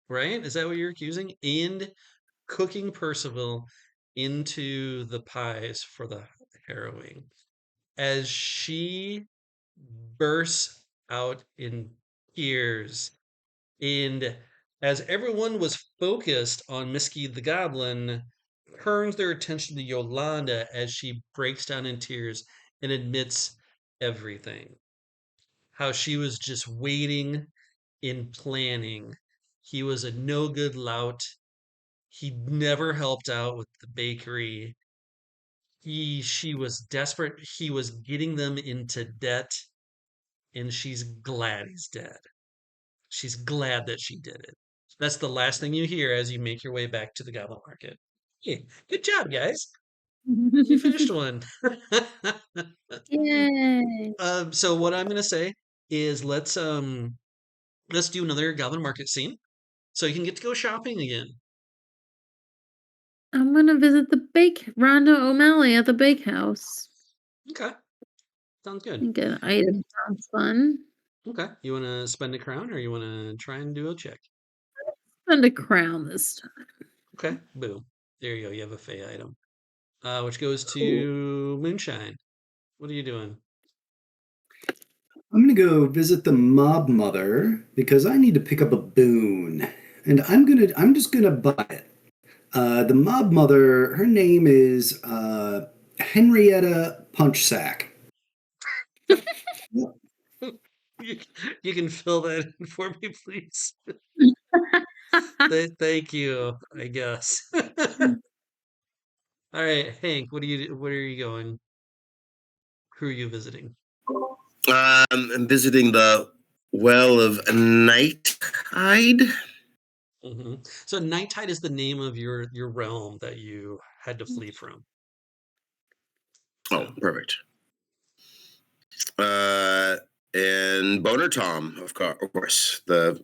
right? Is that what you're accusing? And cooking Percival into the pies for the harrowing. As she bursts out in tears, and as everyone was focused on Misky the Goblin, turns their attention to Yolanda as she breaks down in tears and admits everything. How she was just waiting and planning. He was a no good lout. He never helped out with the bakery. She was desperate. He was getting them into debt, and she's glad he's dead. She's glad that she did it. That's the last thing you hear as you make your way back to the Goblin Market. Hey, good job, guys. You finished one. Yay. So what I'm gonna say is let's do another Goblin Market scene so you can get to go shopping again. I'm gonna visit the bake Rhonda O'Malley at the bakehouse. Okay, sounds good. And get an item. Sounds fun. Okay, you want to spend a crown or you want to try and do a check? Spend a crown this time. Okay, boom. There you go. You have a Fey item, which goes Cool. to Moonshine. What are you doing? I'm gonna go visit the mob mother because I need to pick up a boon, and I'm just gonna buy it. The mob mother, her name is Henrietta Punchsack. you, you can fill that in for me, please. Thank you. I guess. All right, Hank. Where are you going? Who are you visiting? I'm visiting the Well of Nighttide. So Nighttide is the name of your realm that you had to flee from. Oh, So perfect. And Boner Tom, of course, the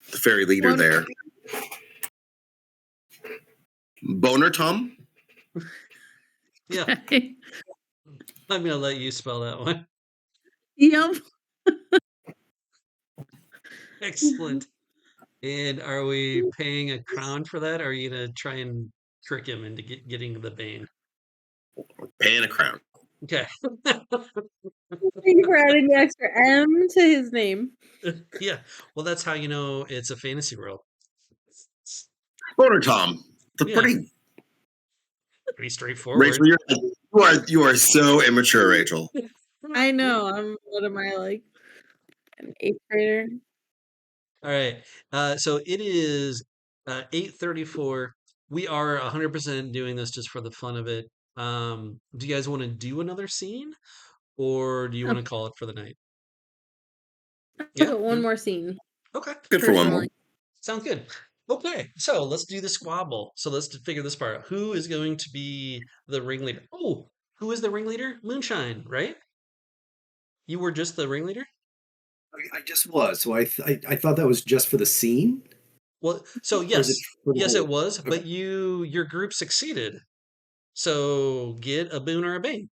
fairy leader there. Boner Tom. yeah, Okay. I'm gonna let you spell that one. Yep. Excellent. And are we paying a crown for that? Or are you gonna try and trick him into getting the bane? Paying a crown. Okay. Thank you for adding the extra M to his name. Yeah. Well, that's how you know it's a fantasy world. Boner Tom. The Yeah. pretty Pretty straightforward. Rachel, you are so immature, Rachel. I know. What am I like? An eighth grader? All right. So it is 8:34. We are 100% doing this just for the fun of it. Do you guys want to do another scene or do you want Oh, to call it for the night? I'll Yeah. go one more scene. Okay. Good for one more. Personally. Sounds good. Okay. So let's do the squabble. So let's figure this part out. Who is going to be the ringleader? Oh, who is the ringleader? Moonshine, right? You were just the ringleader? I just was, so I thought that was just for the scene, Well, so or is it yes. for the Yes, it whole? was, Okay. but your group succeeded. So get a boon or a bane.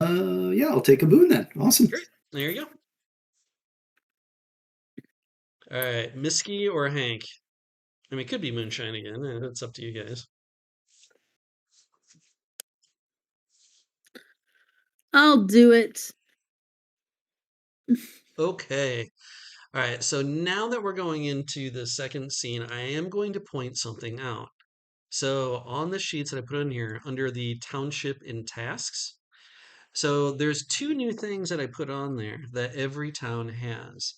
Yeah, I'll take a boon then. Awesome. Great. There you go. All right, Misky or Hank? I mean, it could be Moonshine again. It's up to you guys. I'll do it. Okay. All right. So now that we're going into the second scene, I am going to point something out. So on the sheets that I put in here, under the township and tasks, so there's two new things that I put on there that every town has.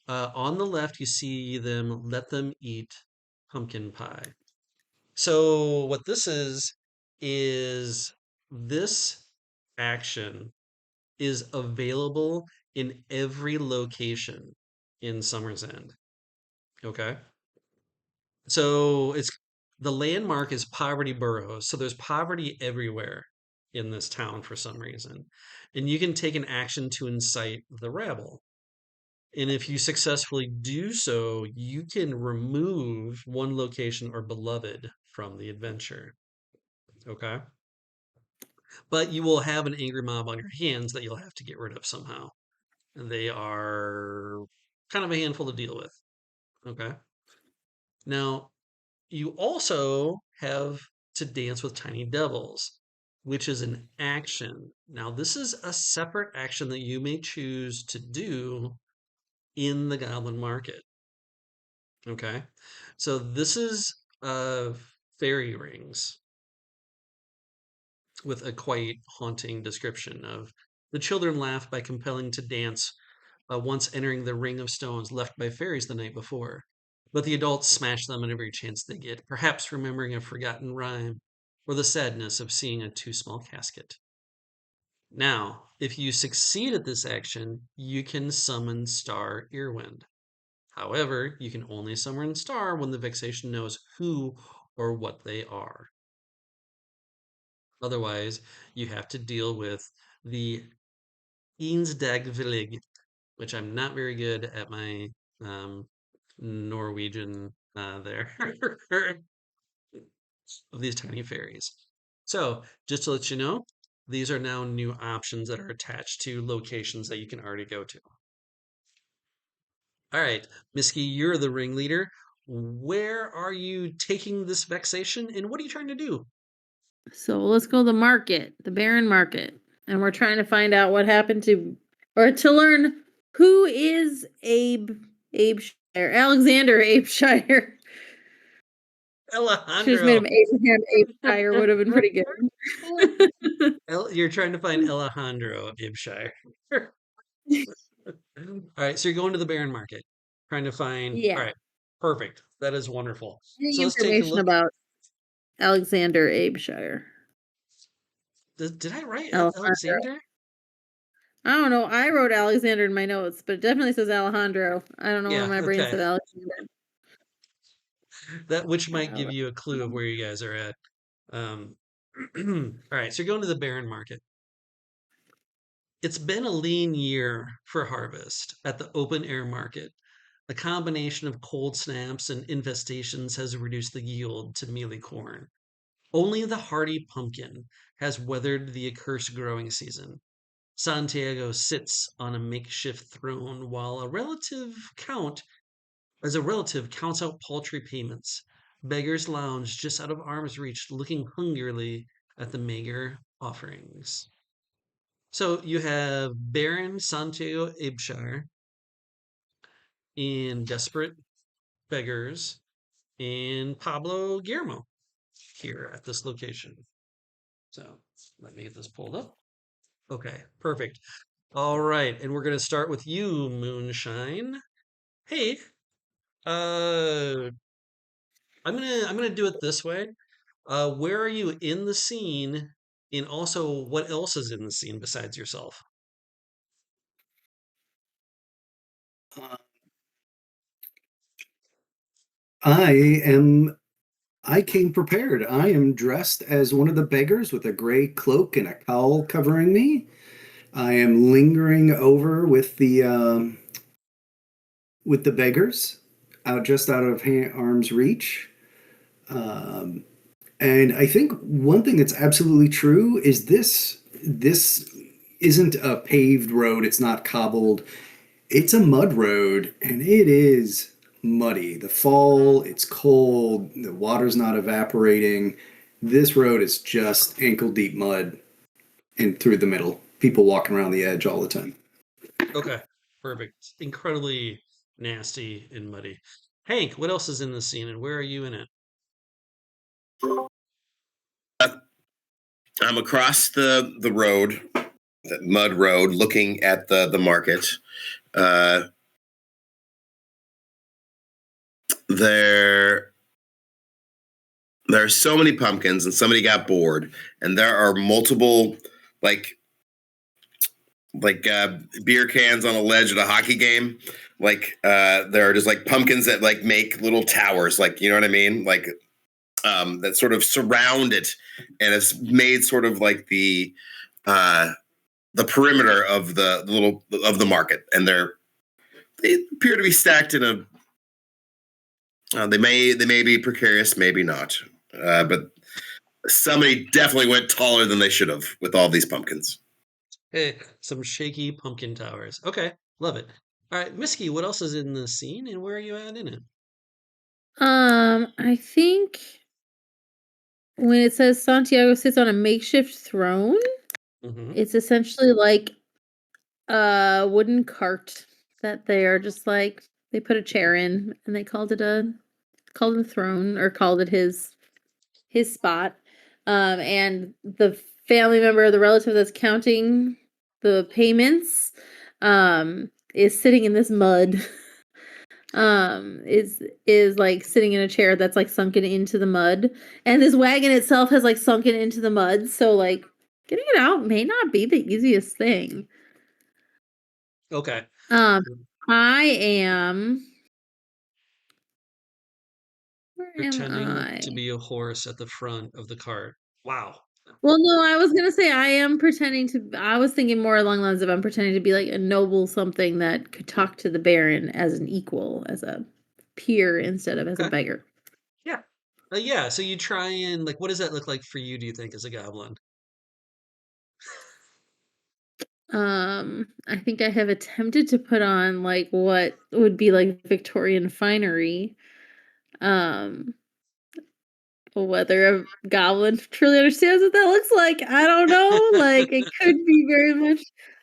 On the left, you see them let them eat pumpkin pie. So what this is this action is available in every location in Somersend. Okay. So it's the landmark is Poverty Boroughs. So there's poverty everywhere in this town for some reason. And you can take an action to incite the rabble. And if you successfully do so, you can remove one location or beloved from the adventure. Okay. But you will have an angry mob on your hands that you'll have to get rid of somehow. They are kind of a handful to deal with. Okay. Now, you also have to dance with tiny devils, which is an action. Now, this is a separate action that you may choose to do in the goblin market. Okay. So this is fairy rings with a quite haunting description of the children laugh by compelling to dance once entering the ring of stones left by fairies the night before. But the adults smash them at every chance they get, perhaps remembering a forgotten rhyme or the sadness of seeing a too small casket. Now, if you succeed at this action, you can summon Star Earwind. However, you can only summon Star when the vexation knows who or what they are. Otherwise, you have to deal with the Eensdagvillig, which I'm not very good at my Norwegian there of these tiny fairies. So, just to let you know, these are now new options that are attached to locations that you can already go to. All right, Misky, you're the ringleader. Where are you taking this vexation and what are you trying to do? So let's go to the market, the Baron Market. And we're trying to find out what happened to, or to learn who is Abeshire, Alexander Abeshire. Should have made Alejandro. him Abraham Abeshire, would have been pretty good. You're trying to find Alejandro Ibshire. All right, so you're going to the Baron Market, trying to find. All Yeah. right, perfect. That is wonderful. Any So let's take a information look. about Alexander Abeshire? Did I write Alejandro. Alexander? I don't know. I wrote Alexander in my notes, but it definitely says Alejandro. I don't know why Yeah, my brain okay. said Alexander. That which might give you a clue of where you guys are at. All right, so you're going to the Baron Market. It's been a lean year for harvest at the open air market. A combination of cold snaps and infestations has reduced the yield to mealy corn. Only the hardy pumpkin has weathered the accursed growing season. Santiago sits on a makeshift throne while as a relative counts out paltry payments. Beggars lounge just out of arm's reach, looking hungrily at the meager offerings. So you have Baron Santiago Ibshire in Desperate Beggars and Pablo Guillermo here at this location. So let me get this pulled up. Okay, perfect. All right, and we're gonna start with you, Moonshine. Hey, uh, I'm gonna do it this way. Where are you in the scene, and also what else is in the scene besides yourself? Uh, I came prepared. I am dressed as one of the beggars with a gray cloak and a cowl covering me. I am lingering over with the beggars, out just out of arm's reach. Um, and I think one thing that's absolutely true is this isn't a paved road. It's not cobbled. It's a mud road, and it is muddy. The fall, it's cold. The water's not evaporating. This road is just ankle deep mud and through the middle. People walking around the edge all the time. Okay, perfect. Incredibly nasty and muddy. Hank, what else is in the scene, and where are you in it? I'm across the road, the mud road, looking at the market. There are so many pumpkins, and somebody got bored, and there are multiple like beer cans on a ledge at a hockey game. There are just like pumpkins that like make little towers, like, you know what I mean, like that sort of surround it, and it's made sort of like the perimeter of the little of the market, and they appear to be stacked in a. They may be precarious, maybe not, but somebody definitely went taller than they should have with all these pumpkins. Hey, some shaky pumpkin towers. Okay, love it. All right, Misky, what else is in the scene, and where are you at in it? I think when it says Santiago sits on a makeshift throne, Mm-hmm. it's essentially like a wooden cart that they are just like they put a chair in and they called it a throne, or called it his spot. And the family member, the relative that's counting the payments, is sitting in this mud. Is like sitting in a chair that's like sunken into the mud, and this wagon itself has like sunken into the mud, so like getting it out may not be the easiest thing. Okay. I am, where am Pretending I? to be a horse at the front of the cart. Wow. Well, no, I was gonna say I am pretending to. I was thinking more along the lines of I'm pretending to be like a noble something that could talk to the Baron as an equal, as a peer instead of as a Okay. beggar. Yeah. Yeah. So you try and like, what does that look like for you? Do you think as a goblin? I think I have attempted to put on like what would be like Victorian finery. Um, Whether a goblin truly understands what that looks like, I don't know. Like, it could be very much.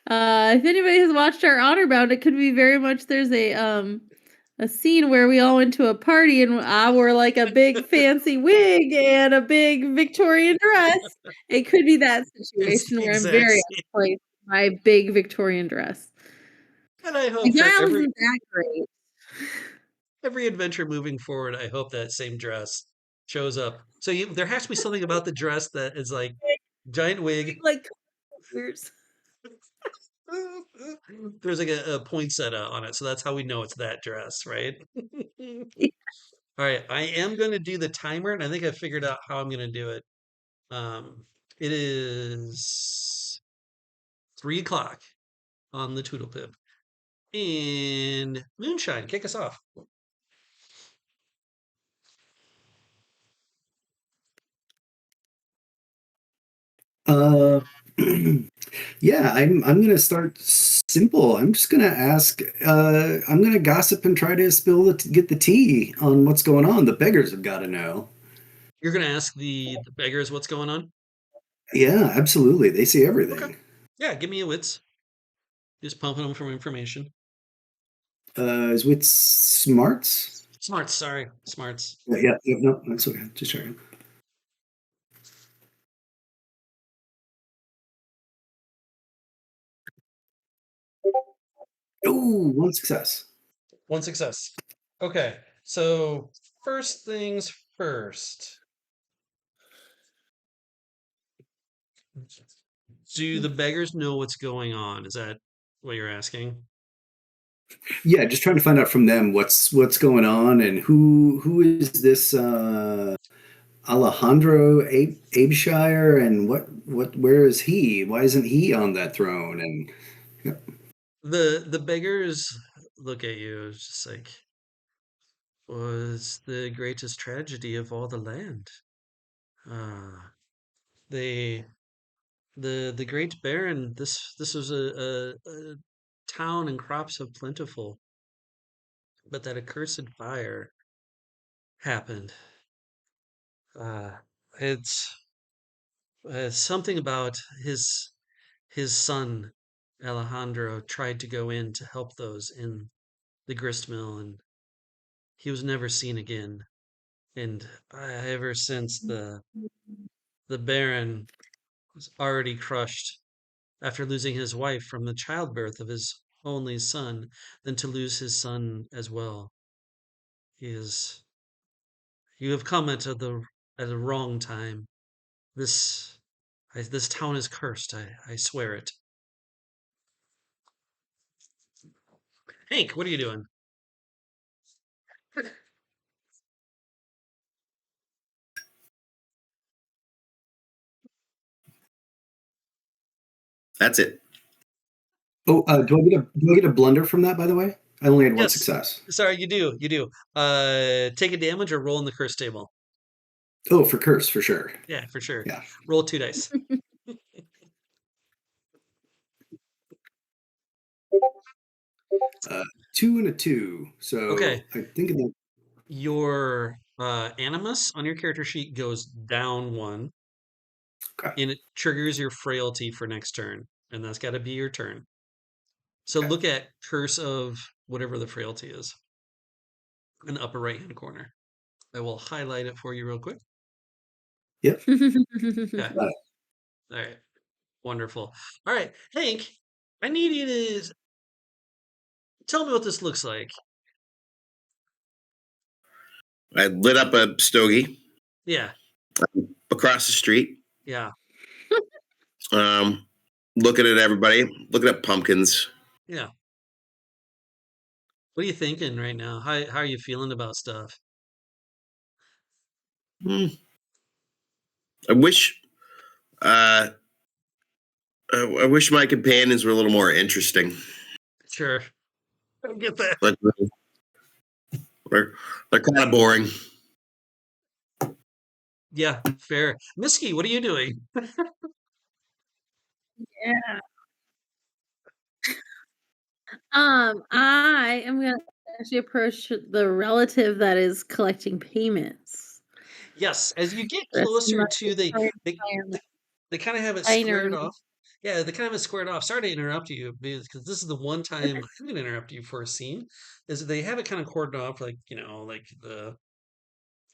If anybody has watched our Honor Bound, it could be very much. There's a scene where we all went to a party and I wore like a big fancy wig and a big Victorian dress. It could be that It's situation the where I'm exact very same. like my big Victorian dress. And I The hope that Giles isn't that great. every adventure moving forward, I hope that same dress shows up. So there has to be something about the dress that is like giant wig. Like ears. There's like a poinsettia on it, so that's how we know it's that dress, right? All right, I am going to do the timer, and I think I figured out how I'm going to do it. It is 3 o'clock on the Toodle Pip, and Moonshine, kick us off. Uh, yeah, I'm gonna start simple. I'm just gonna ask. I'm gonna gossip and try to get the tea on what's going on. The beggars have got to know. You're going to ask the beggars what's going on? Yeah, absolutely. They see Okay. everything. Yeah, give me a wits. Just pumping them from information. Is with smarts? Smarts, sorry. Smarts. Yeah, no, that's okay. Just checking. Oh, one success. One success. Okay, so first things first. Do the beggars know what's going on? Is that what you're asking? Yeah, just trying to find out from them what's going on and who is this Alejandro Abeshire, and what where is he? Why isn't he on that throne? And yeah. The beggars look at you it's just like was the greatest tragedy of all the land. Ah, they the great baron. This was a town and crops of plentiful, but that accursed fire happened. Uh, it's something about his son Alejandro tried to go in to help those in the grist mill, and he was never seen again. And ever since the Baron was already crushed after losing his wife from the childbirth of his only son, then to lose his son as well. He is you have come at the wrong time. This town is cursed. I swear it. Hank, what are you doing? That's it. Oh, do I get a blunder from that? By the way, I only had one Yes. success. Sorry, you do. You do. Take a damage or roll in the curse table. Oh, for curse for sure. Yeah, for sure. Yeah. Roll 2 dice. 2 and a 2. So Okay. I think that Your animus on your character sheet goes down 1, okay. and it triggers your frailty for next turn, and that's got to be your turn. So Okay. look at curse of whatever the frailty is in the upper right hand corner. I will highlight it for you real quick. Yep. Yeah. Got it. All right. Wonderful. All right, Hank, I need you to tell me what this looks like. I lit up a stogie Yeah. across the street. Yeah. Looking at everybody, looking at pumpkins. Yeah. What are you thinking right now? How are you feeling about stuff? Hmm. I wish, uh, I wish my companions were a little more interesting. Sure. I get that. Like they're kind of boring. Yeah, fair. Misky, what are you doing? Yeah. I am gonna actually approach the relative that is collecting payments. Yes, as you get The rest of closer my to they environment. they kind of have it Minor squared me. off. Yeah, they kind of have it squared off. Sorry to interrupt you because this is the one time I'm going to interrupt you for a scene. Is they have it kind of cordoned off, like like the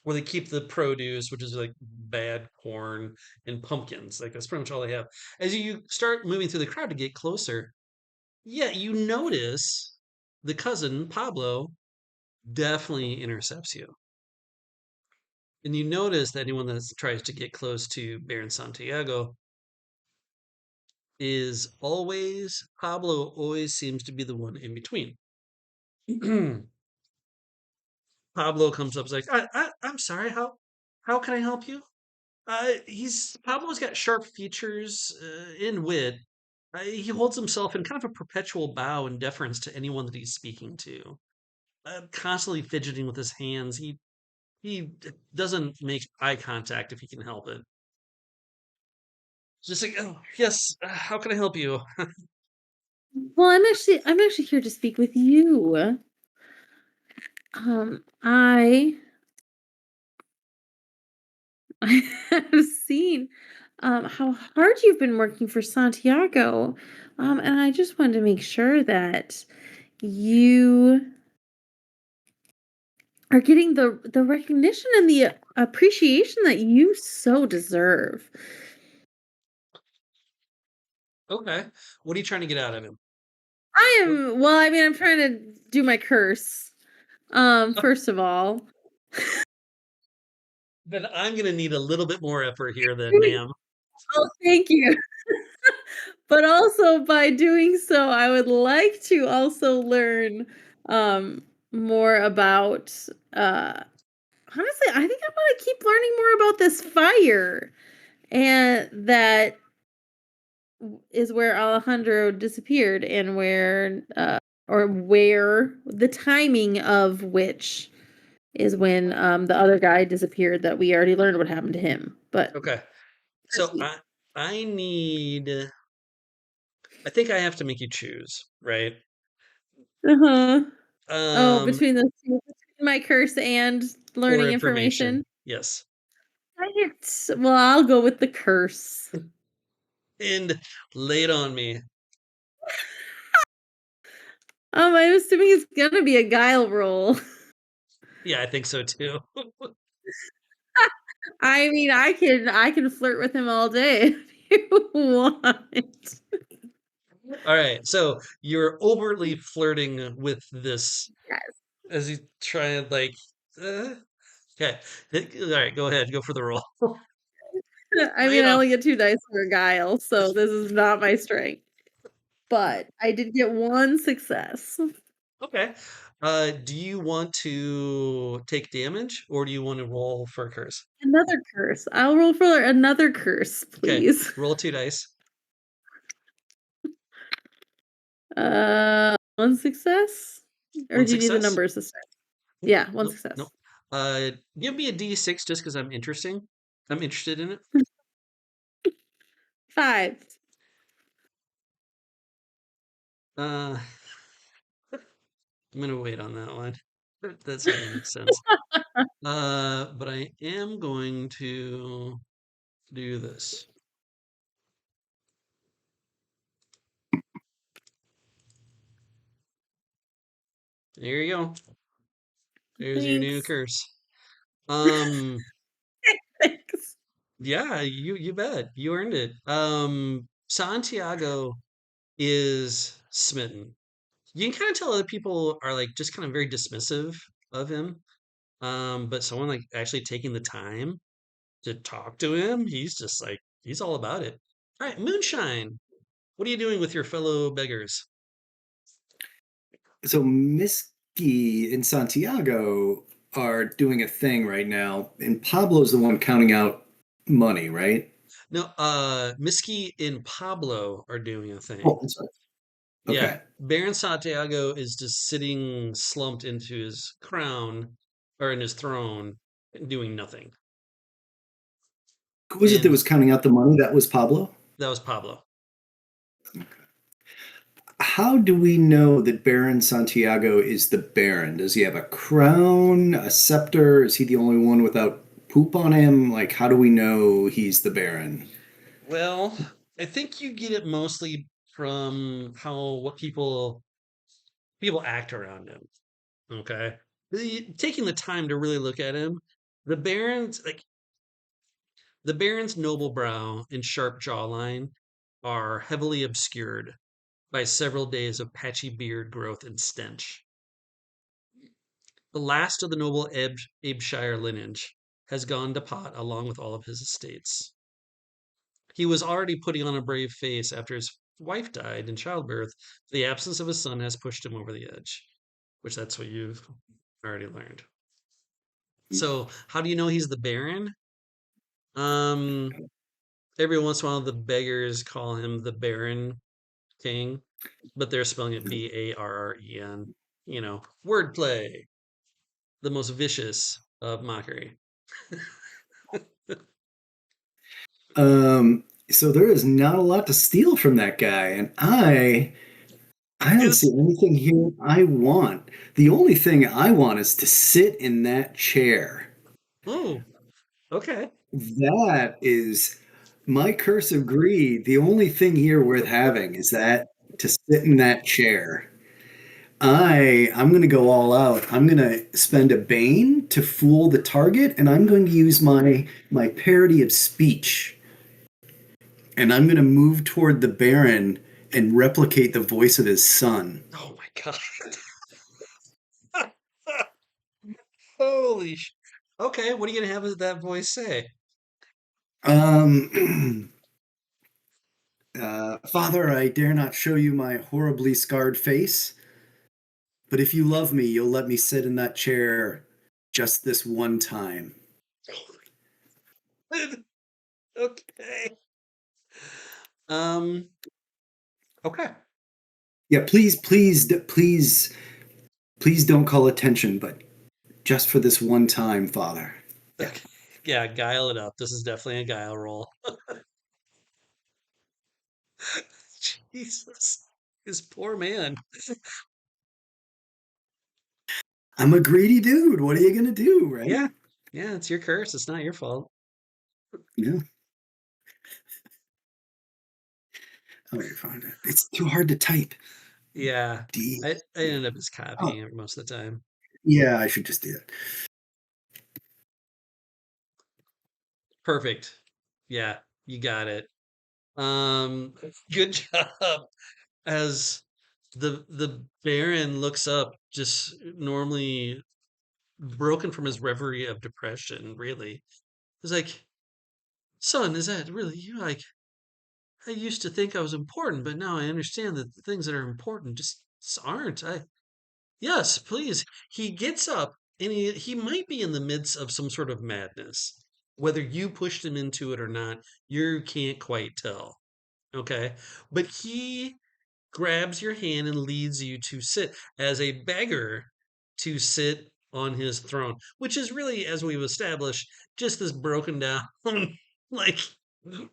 where they keep the produce, which is like bad corn and pumpkins. Like that's pretty much all they have. As you start moving through the crowd to get closer, yeah, you notice the cousin Pablo definitely intercepts you. And you notice that anyone that tries to get close to Baron Santiago is always Pablo always seems to be the one in between. Pablo comes up, is like, I'm sorry, how can I help you? He's Pablo's got sharp features and wit. He holds himself in kind of a perpetual bow and deference to anyone that he's speaking to. Constantly fidgeting with his hands. He doesn't make eye contact if he can help it. Just like, oh yes, how can I help you? Well, I'm actually here to speak with you. I I have seen how hard you've been working for Santiago. And I just wanted to make sure that you are getting the recognition and the appreciation that you so deserve. Okay, what are you trying to get out of him? I'm trying to do my curse. First of all. Then I'm gonna need a little bit more effort here, then, ma'am. Oh, thank you. But also by doing so, I would like to also learn more about honestly, I think I want to keep learning more about this fire. And that is where Alejandro disappeared and where the timing of which is when the other guy disappeared that we already learned what happened to him. But Okay, so proceed. I need. I think I have to make you choose, right? Uh-huh. Oh, Um, between the two, between my curse and or learning information. information. Yes, Well, I'll go with the curse. and lay it on me. I'm assuming it's gonna be a guile roll. Yeah, I think so too. I can flirt with him all day if you want. All right, so you're overtly flirting with this Yes. as you try and like. Okay, all right, go ahead, go for the roll. Lay it I on. only get 2 dice for a guile, so this is not my strength. But I did get 1 success. Okay. Do you want to take damage or do you want to roll for a curse? Another curse. I'll roll for another curse, Okay, please. roll 2 dice. 1 success? Or One do you need the success? numbers this time? Yeah, 1 Nope, nope. success. Give me a D6 just because I'm interesting. I'm interested in it. 5. Uh, I'm gonna wait on that one. That's not gonna make sense. But I am going to do this. There you go. There's your new Thanks. curse. Um, Thanks. yeah, you bet. You earned it. Santiago is smitten. You can kind of tell other people are like just kind of very dismissive of him. But someone like actually taking the time to talk to him, he's just like he's all about it. All right, Moonshine. What are you doing with your fellow beggars? So Misky and Santiago are doing a thing right now, and Pablo's the one counting out money, right? No, Misky and Pablo are doing a Oh, thing. I'm sorry. Yeah, Okay. Baron Santiago is just sitting slumped into his crown or in his throne, doing nothing. Who was it that And was counting out the money? That was Pablo? that was Pablo. How do we know that Baron Santiago is the Baron? Does he have a crown, a scepter? Is he the only one without poop on him? Like, how do we know he's the Baron? Well, I think you get it mostly from how what people act around him. Okay, taking the time to really look at him, the Baron's like the Baron's noble brow and sharp jawline are heavily obscured by several days of patchy beard growth and stench. The last of the noble Abeshire lineage has gone to pot along with all of his estates. He was already putting on a brave face after his wife died in childbirth. The absence of his son has pushed him over the edge, which that's what you've already learned. So, how do you know he's the Baron? Um, every once in a while, the beggars call him the Baron King, but they're spelling it Barren. Wordplay, the most vicious of mockery. So there is not a lot to steal from that guy, and I don't see Is anything here I want. The only thing I want is to sit in that chair. oh, okay. That is my curse of greed. The only thing here worth having is that to sit in that chair. I'm going to go all out. I'm going to spend a bane to fool the target, and I'm going to use my parody of speech, and I'm going to move toward the Baron and replicate the voice of his son. Oh my god. Holy Okay, what are you gonna have that voice say? Um, Father, I dare not show you my horribly scarred face, but if you love me, you'll let me sit in that chair just this one time. Okay. Um, okay. Yeah, please don't call attention, but just for this one time, Father. Yeah. Okay. Yeah, guile it up. This is definitely a guile roll. Jesus. This poor man. I'm a greedy dude. What are you gonna do, right? Yeah. Yeah, it's your curse. It's not your fault. Yeah. Oh, you're fine. It's too hard to type. Yeah. D. I ended up just Oh, copying it most of the time. yeah, I should just do that. Perfect. Yeah, you got it. Um, good job. As the Baron looks up, just normally broken from his reverie of depression, really. He's like, son, is that really you? Like, I used to think I was important, but now I understand that the things that are important just aren't. Yes, please. He gets up and he might be in the midst of some sort of madness. Whether you pushed him into it or not, you can't quite tell. Okay. But he grabs your hand and leads you to sit as a beggar to sit on his throne, which is really, as we've established, just this broken down, like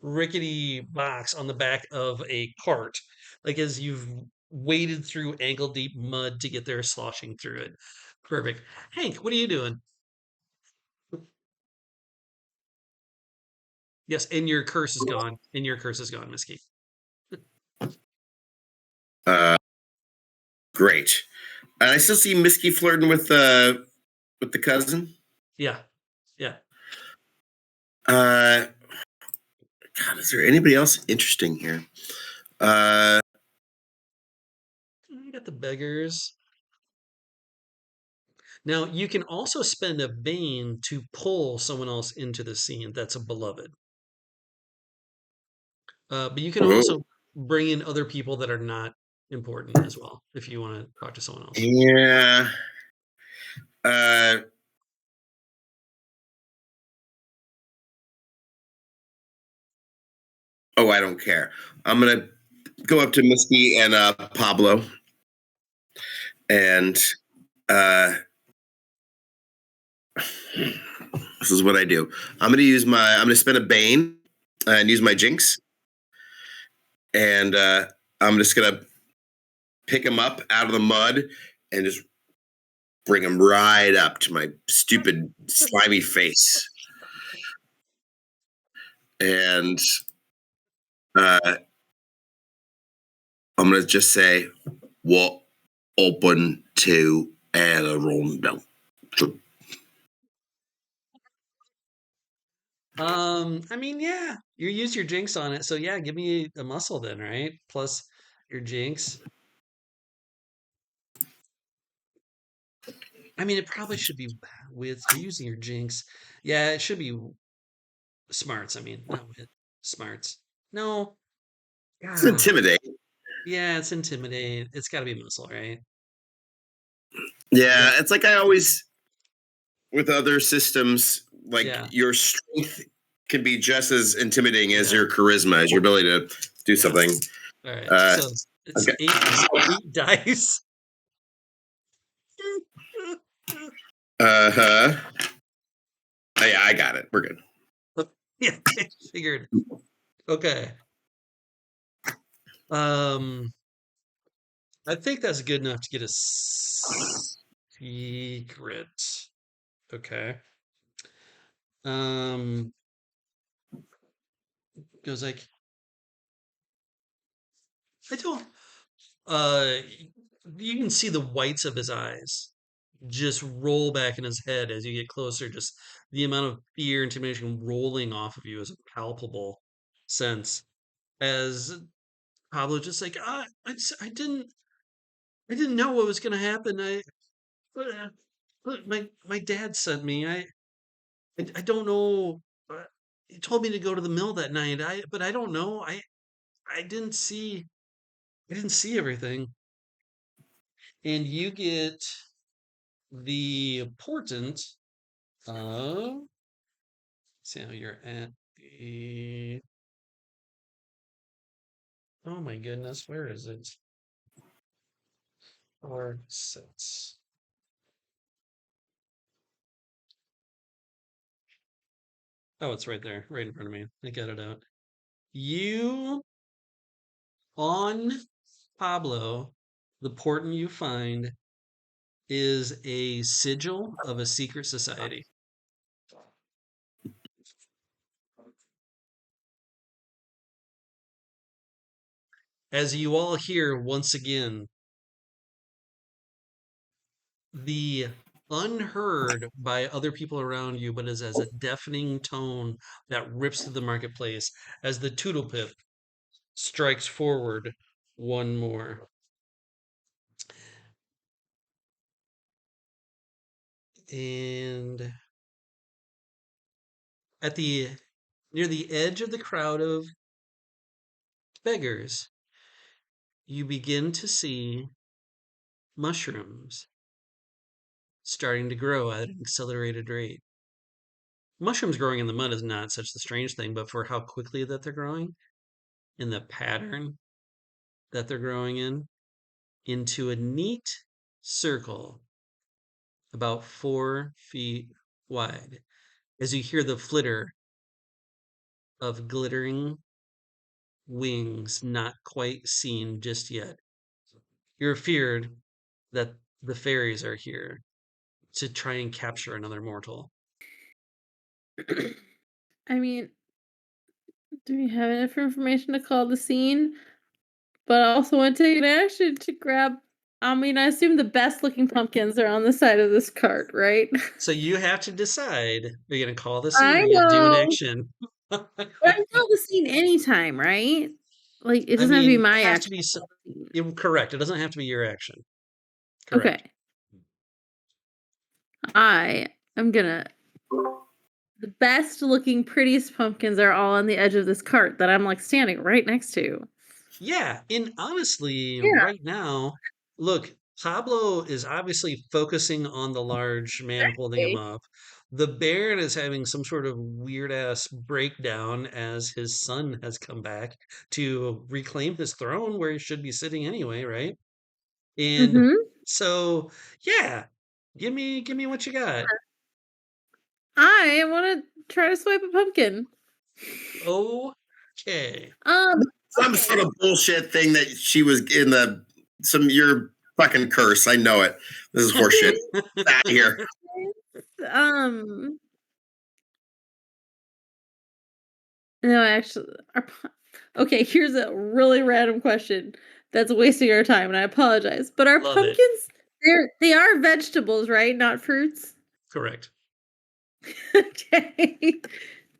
rickety box on the back of a cart. Like as you've waded through ankle deep mud to get there, sloshing through it. Perfect. Hank, what are you doing? Yes, and your curse is gone. And your curse is gone, Misky. Uh, great. And I still see Misky flirting with the cousin. Yeah. Yeah. God, is there anybody else interesting here? You got the beggars. Now, you can also spend a bane to pull someone else into the scene that's a beloved. But you can also Oh, bring in other people that are not important as well if you want to talk to someone else. yeah. Uh, oh, I don't care. I'm gonna go up to Misky and Pablo, and uh, this is what I do. I'm gonna spend a bane and use my jinx, and I'm just gonna pick him up out of the mud and just bring him right up to my stupid slimy face, and I'm gonna just say, "What open to Harrowed?" I mean, yeah, you use your jinx on it, so yeah, give me a muscle then, right? Plus your jinx. I mean, it probably should be with you're using your jinx. Yeah, it should be smarts. I mean, not with smarts. No, It's God, intimidate. yeah, it's intimidate. It's got to be muscle, right? Yeah, Yep. it's like I always with other systems, like Yeah, your strength can be just as intimidating as yeah, your charisma, as your ability to do yeah. something. All right, Uh, so it's okay. eight dice. Uh huh. Oh, yeah, I got it. We're good. Yeah, I figured. Okay. Um, I think that's good enough to get a secret. Okay. Um, goes like, I don't. Uh, you can see the whites of his eyes just roll back in his head as you get closer. Just the amount of fear, intimidation rolling off of you is a palpable sense. As Pablo just like, I didn't know what was going to happen. Uh, my dad sent me. I don't know. He told me to go to the mill that night. But I don't know. I didn't see. I didn't see everything. And you get the portent of. See how you're at the. Oh my goodness, where is it? Or six. Oh, it's right there, right in front of me. I got it out. You on Pablo, the portent you find is a sigil of a secret society. As you all hear once again, the unheard by other people around you, but is as a deafening tone that rips through the marketplace as the Toodlepip strikes forward one more. And at the near the edge of the crowd of beggars, you begin to see mushrooms starting to grow at an accelerated rate. Mushrooms growing in the mud is not such the strange thing, but for how quickly that they're growing and the pattern that they're growing into a neat circle about 4 feet wide as you hear the flitter of glittering wings not quite seen just yet You're feared that the fairies are here to try and capture another mortal. I mean, do we have enough information to call the scene? But I also want to take an action to grab. I mean, I assume the best looking pumpkins are on the side of this cart, right? So you have to decide, are you going to call the scene or I are you going to do an know. action? But I can call the scene anytime, right? Like, it I doesn't have to be mean, it my has to action. be correct. It doesn't have to be your action. Correct. Okay. I am gonna. The best looking, prettiest pumpkins are all on the edge of this cart that I'm like standing right next to. Yeah, and honestly, Yeah. right now, look, Pablo is obviously focusing on the large man holding him up. The Baron is having some sort of weird ass breakdown as his son has come back to reclaim his throne where he should be sitting anyway, right? And Mm-hmm. so, yeah, give me what you got. I want to try to swipe a pumpkin. Okay. Some Okay. sort of bullshit thing that she was in your fucking curse. I know it. This is horseshit. Out of here. Um. No, actually, okay. Here's a really random question that's wasting our time, and I apologize. But are Love it. pumpkins? They are vegetables, right? Not fruits. Correct. Okay.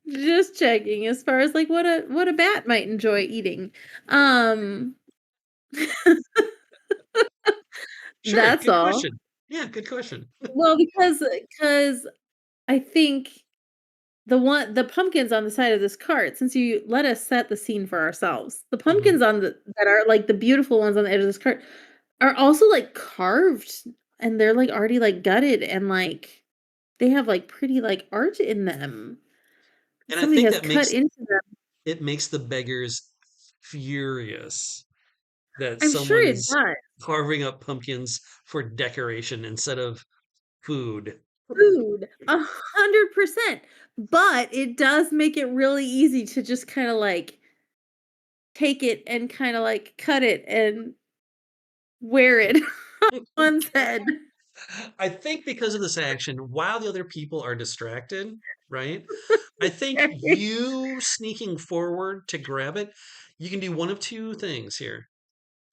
Just checking as far as like what a bat might enjoy eating. Um Sure, that's good all. question. Yeah, good question. Well, because I think the pumpkins on the side of this cart, since you let us set the scene for ourselves, the Mhm. pumpkins on the that are like the beautiful ones on the edge of this cart are also like carved and they're like already like gutted and like they have like pretty like art in them. And I Somebody think has that cut into them. makes the beggars furious that I'm sure it someone's does. carving up pumpkins for decoration instead of food. Food, 100%, but it does make it really easy to just kinda, like, take it and kinda, like, cut it and wear it on one's head. I think because of this action, while the other people are distracted, right? I think Okay. you sneaking forward to grab it, you can do one of two things here.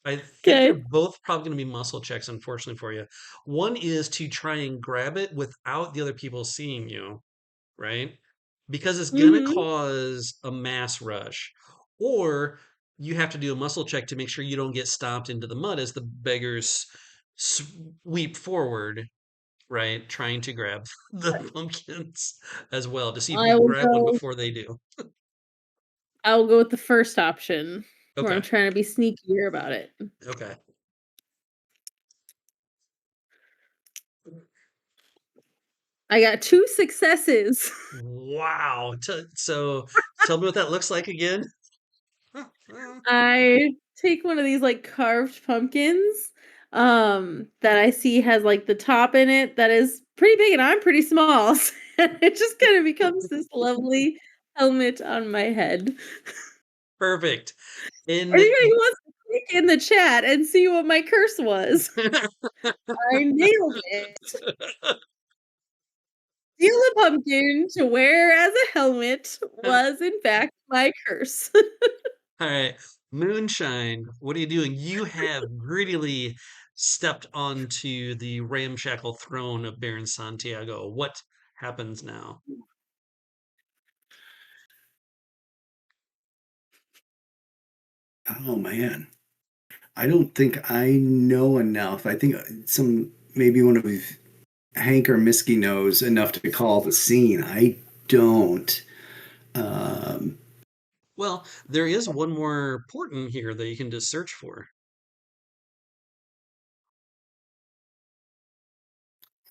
I think they're 'Kay. both probably going to be muscle checks, unfortunately for you. One is to try and grab it without the other people seeing you, right? Because it's going to Mhm. cause a mass rush. Or you have to do a muscle check to make sure you don't get stomped into the mud as the beggars sweep forward, right? Trying to grab the pumpkins as well to see if you I can will grab one go before they do. I will go with the first option, where I'm Okay. trying to be sneakier about it. Okay. I got 2 successes. Wow. So tell me what that looks like again. I take one of these, like, carved pumpkins, that I see has, like, the top in it that is pretty big, and I'm pretty small, so it just kinda becomes this lovely helmet on my head. Perfect. In Anybody who wants to click in the chat and see what my curse was. I nailed it. Steal a pumpkin to wear as a helmet was, in fact, my curse. All right, Moonshine, what are you doing? You have greedily stepped onto the ramshackle throne of Baron Santiago. What happens now? Oh man, I don't think I know enough. I think maybe one of Hank or Misky knows enough to call the scene. I don't. Um, Well, there is one more portent here that you can just search for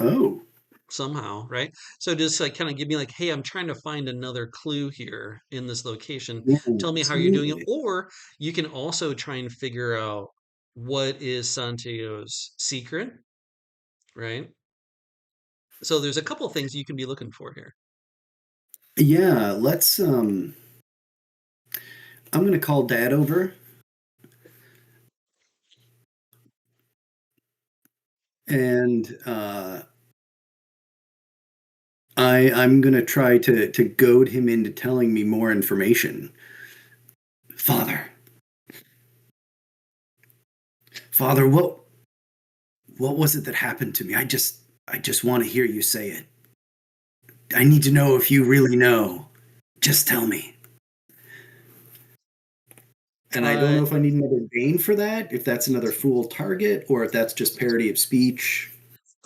oh, somehow, right? So just like kind of give me like, hey, I'm trying to find another clue here in this location. yeah, Tell me how you're doing it. absolutely. Or you can also try and figure out what is Santiago's secret, right? So there's a couple things you can be looking for here. Yeah, let's. I'm gonna call Dad over. And I'm gonna try to goad him into telling me more information. Father, Father, what was it that happened to me? I just want to hear you say it. I need to know if you really know. Just tell me. And I don't Uh, know if I need another Bane for that, if that's another fool target, or if that's just parody of speech.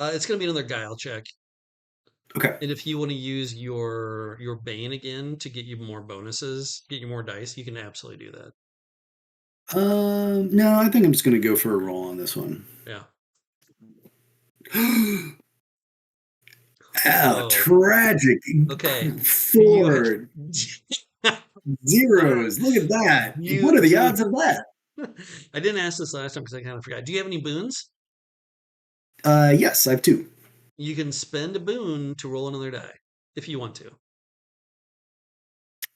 it's going to be another guile check. Okay. And if you want to use your Bane again to get you more bonuses, get you more dice, you can absolutely do that. No, I think I'm just gonna go for a roll on this one. Yeah. Ah, Whoa. tragic. Okay. You have Four all right. zeros. Look at that. You What are the so odds of that? I didn't ask this last time because I kind of forgot. Do you have any boons? Yes, I have two. You can spend a boon to roll another die if you want to.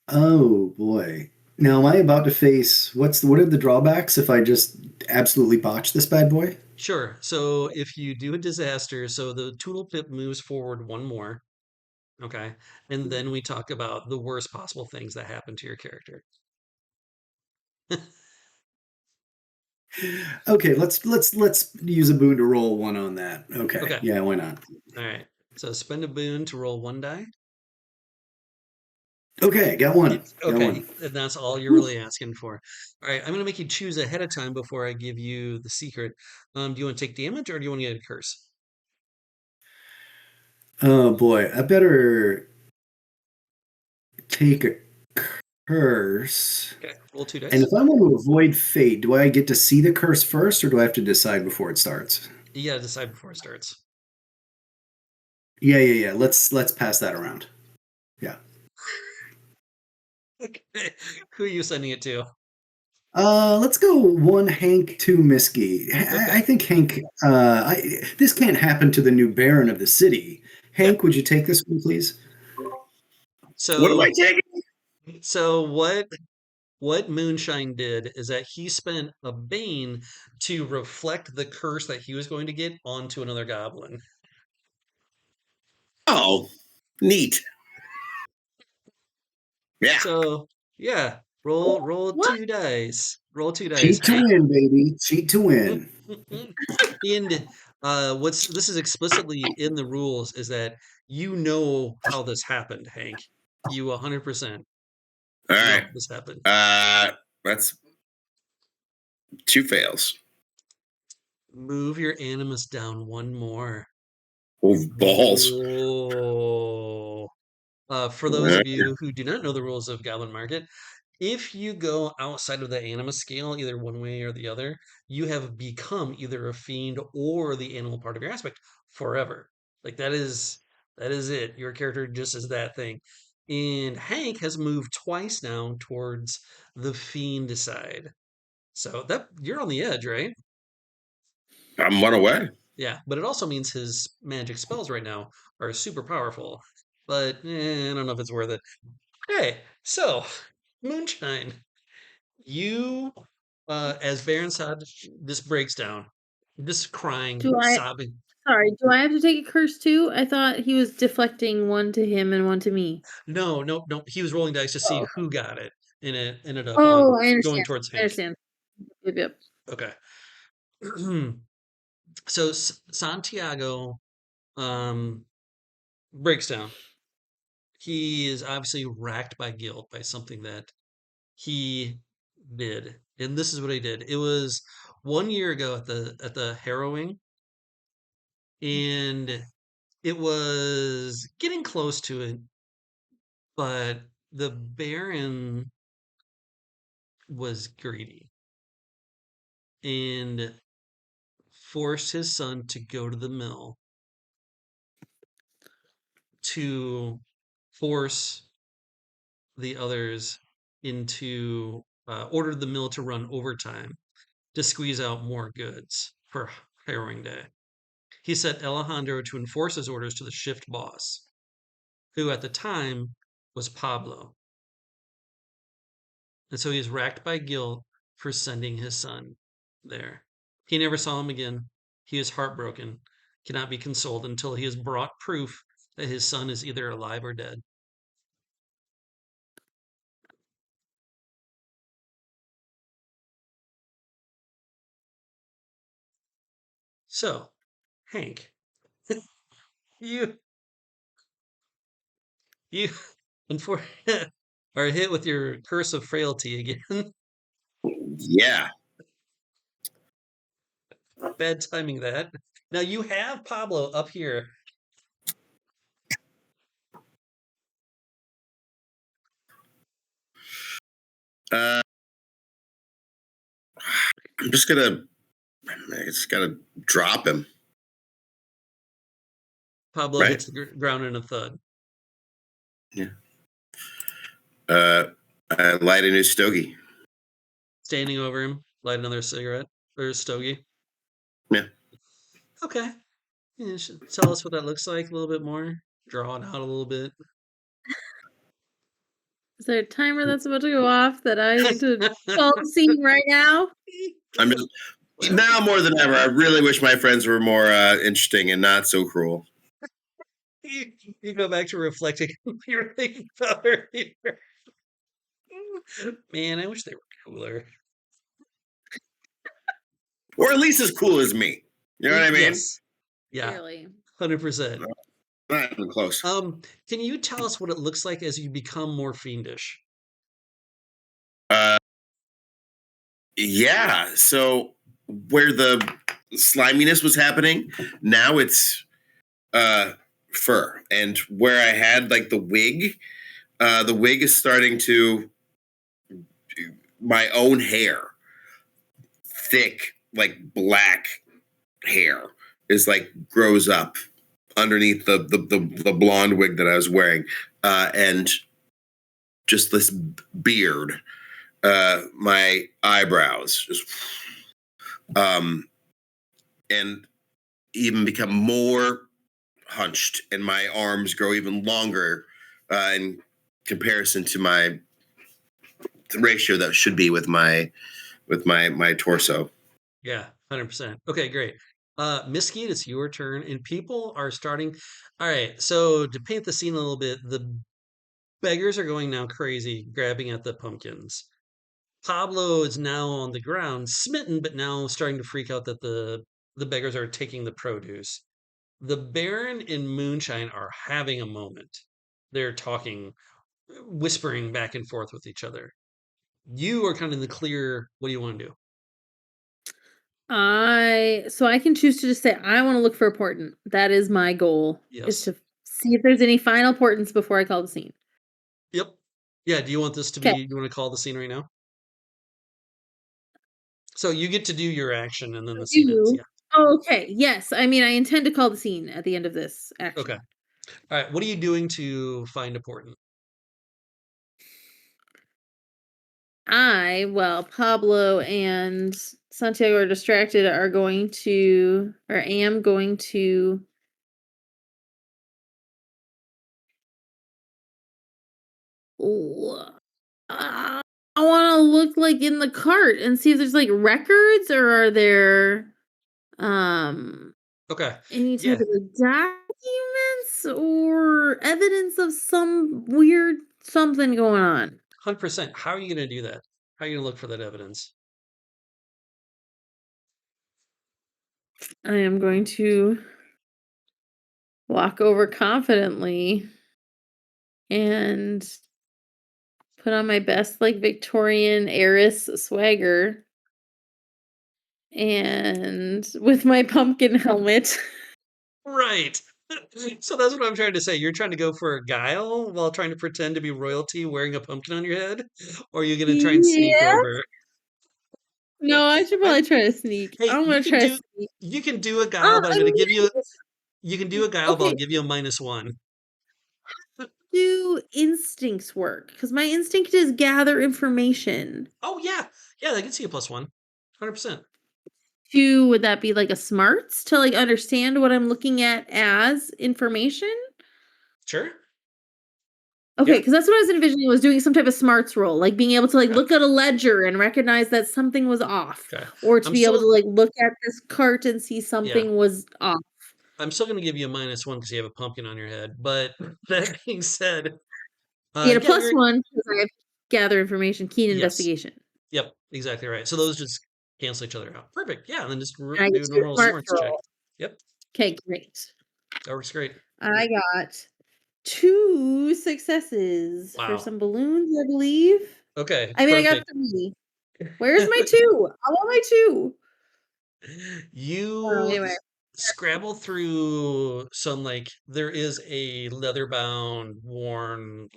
Oh boy. Now am I about to face what are the drawbacks if I just absolutely botch this bad boy? Sure. So if you do a disaster, so the Toodle Pip moves forward one more. Okay. And then we talk about the worst possible things that happen to your character. Okay, let's use a boon to roll one on that. Okay. Okay. Yeah, why not? All right. So spend a boon to roll one die. Okay, got one. Got Okay. one. And that's all you're Whew. really asking for. All right. I'm going to make you choose ahead of time before I give you the secret. Do you want to take damage or do you want to get a curse? Oh boy, I better take a curse. Okay. Roll two And dice. if I want to avoid fate, do I get to see the curse first or do I have to decide before it starts? You got to decide before it starts. Yeah. Let's pass that around. Yeah. Okay. Who are you sending it to? Let's go one Hank, two Misky. I Okay. think Hank. This can't happen to the new Baron of the city. Yeah. Hank, would you take this one, please? What am I So, taking? what Moonshine did is that he spent a bane to reflect the curse that he was going to get onto another goblin. Oh, neat. Yeah. So, yeah, roll What? two dice. Roll two dice, Cheat to Hank. win, baby. Cheat to win. And what's this is explicitly in the rules is that you know how this happened, Hank. You 100% All know right. how this happened. That's two fails. Move your animus down one more. Oh, balls. Whoa. For those of you who do not know the rules of Goblin Market, if you go outside of the animus scale, either one way or the other, you have become either a fiend or the animal part of your aspect forever. Like that is it. Your character just is that thing. And Hank has moved twice now towards the fiend side. So that you're on the edge, right? I'm one away. Yeah, but it also means his magic spells right now are super powerful. But I don't know if it's worth it. Okay, so Moonshine, you, as Baron said, this breaks down, just crying, Do I? sobbing. Sorry. Do I have to take a curse too? I thought he was deflecting one to him and one to me. No, no, no. He was rolling dice to see Oh. who got it, and it ended up on Oh, I going understand. towards I Hank. understand. Yep. Okay. So Santiago breaks down. He is obviously racked by guilt by something that he did. And this is what he did. It was 1 year ago at the harrowing, and it was getting close to it, but the Baron was greedy and forced his son to go to the mill to force the others into ordered the mill to run overtime to squeeze out more goods for harrowing day. He set Alejandro to enforce his orders to the shift boss, who at the time was Pablo. And so he's racked by guilt for sending his son there. He never saw him again. He is heartbroken. cannot be consoled until he has brought proof that his son is either alive or dead. So, Hank, you you unfortunately are hit with your curse of frailty again. Yeah. Bad timing that. Now you have Pablo up here. I'm just gonna. I just gotta drop him. Pablo Right. hits the ground in a thud. Yeah. I light a new stogie. Standing over him, light another cigarette or stogie. Yeah. Okay. Yeah, tell us what that looks like a little bit more. Draw it out a little bit. Is there a timer that's about to go off that I need to call the scene right now? I'm just now more than ever. I really wish my friends were more interesting and not so cruel. You go back to reflecting. You're thinking about earlier. Man, I wish they were cooler. Or at least as cool as me. You know what I mean? Yes. Yeah. Clearly. 100%. Not even close. Can you tell us what it looks like as you become more fiendish? Yeah. So where the sliminess was happening, now it's fur. And where I had like the wig is starting to my own hair. Thick, like black hair is like grows up underneath the blonde wig that I was wearing, and just this beard, my eyebrows just, and even become more hunched, and my arms grow even longer in comparison to my ratio that should be with my torso. Yeah, 100%. Okay, great. Misky, it's your turn, and people are starting. All right, so to paint the scene a little bit, the beggars are going now crazy, grabbing at the pumpkins. Pablo is now on the ground, smitten, but now starting to freak out that the beggars are taking the produce. The Baron and Moonshine are having a moment. They're talking, whispering back and forth with each other. You are kind of in the clear. What do you want to do? So I can choose to just say I want to look for a portent. That is my goal. Is Yes. to see if there's any final portents before I call the scene. Yep. Yeah. Do you want this to Okay. be? You want to call the scene right now? So you get to do your action, and then the scene ends. Yeah. Oh, okay. Yes. I mean, I intend to call the scene at the end of this action. Okay. All right. What are you doing to find a portent? Pablo and Santiago are distracted, am going to I want to look like in the cart and see if there's like records or are there Okay. any Yeah. type of documents or evidence of some weird something going on. 100%. How are you going to do that? How are you going to look for that evidence? I am going to walk over confidently and put on my best like Victorian heiress swagger and with my pumpkin helmet. Right. So that's what I'm trying to say. You're trying to go for a guile while trying to pretend to be royalty wearing a pumpkin on your head? Or are you going to try and sneak Yeah. over? No, I should probably try to sneak. Hey, I'm gonna try to sneak. you can do a guile, but I'm going to give you you can do a guile, but I'll Okay. give you a -1. Do instincts work? Because my instinct is gather information. Oh yeah. Yeah, I can see a +1. 100%. Would that be like a smarts to like understand what I'm looking at as information? Sure. Okay, Yeah. because that's what I was envisioning was doing some type of smarts roll, like being able to like Okay. look at a ledger and recognize that something was off, Okay. or to I'm be able still to like look at this cart and see something was off. I'm still going to give you a -1 because you have a pumpkin on your head. But that being said, You get a yeah, +1 because I have gather information, keen yes, investigation. yep, exactly right. So those just cancel each other out. Perfect. Yeah, and then just And I get do a to do a normal smarts smarts check. roll. Yep, Okay, great. that works great. I got 2 successes for Wow. some balloons, I believe. Okay, I mean, I got perfect. 3. Where's my 2? I want my 2. Oh, You anyway. scrabble through some there is a leather-bound, worn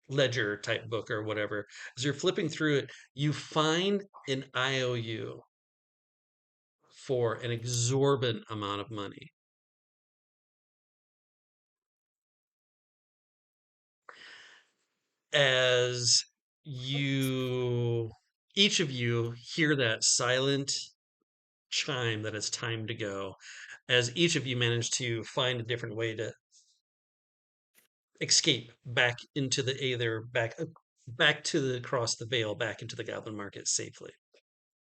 ledger type book or whatever. As you're flipping through it, you find an IOU for an exorbitant amount of money. As each of you hear that silent chime that it's time to go, as each of you manage to find a different way to escape back into the either back to the across the veil back into the goblin market safely.